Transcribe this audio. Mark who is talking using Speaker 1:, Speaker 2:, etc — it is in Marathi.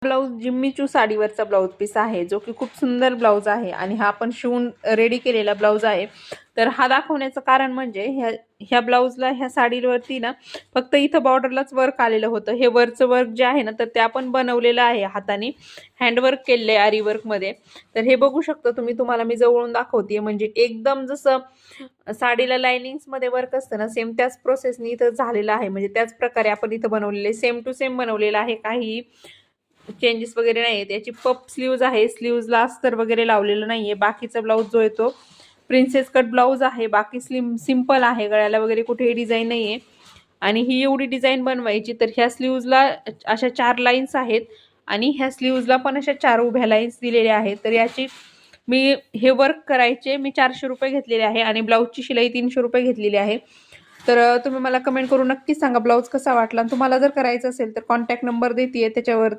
Speaker 1: ब्लाऊज जिम्मीचू साडीवरचा ब्लाऊज पीस आहे, जो की खूप सुंदर ब्लाऊज आहे आणि हा आपण शिवून रेडी केलेला ब्लाऊज आहे। तर हा दाखवण्याचं कारण म्हणजे ह्या ब्लाऊजला ह्या साडीवरती ना फक्त इथं बॉर्डरलाच वर्क आलेलं होतं। हे वरचं वर्क जे आहे ना तर ते आपण बनवलेलं आहे, हाताने हँडवर्क केलेलं आहे आरी वर्कमध्ये। तर हे बघू शकता तुम्ही, तुम्हाला मी जवळून दाखवते, म्हणजे एकदम जसं साडीला लाइनिंग्समध्ये वर्क असतं ना सेम त्याच प्रोसेसनी इथं झालेलं आहे। म्हणजे त्याच प्रकारे आपण इथं बनवलेले, सेम टू सेम बनवलेलं आहे, काही चेंजेस वगैरे नाही आहेत। याची पप स्लीव्ज आहे, स्लीव्जला अस्तर वगैरे लावलेलं नाहीये। बाकीचा ब्लाऊज जो आहे तो प्रिन्सेस कट ब्लाऊज आहे, बाकी सिंपल आहे, गळ्याला वगैरे कुठेही डिझाईन नाहीये। आणि ही एवढी डिझाईन बनवायची तर ह्या स्लीव्जला अशा 4 लाईन्स आहेत आणि ह्या स्लीव्जला पण अशा 4 उभ्या लाईन्स दिलेल्या आहेत। तर याची मी हे वर्क करायचे मी 400 रुपये घेतलेले आहे आणि ब्लाऊजची शिलाई 300 रुपये घेतलेली आहे। तर तुम्ही मला कमेंट करून नक्कीच सांगा ब्लाऊज कसा वाटला। तुम्हाला जर करायचं असेल तर कॉन्टॅक्ट नंबर देते त्याच्यावर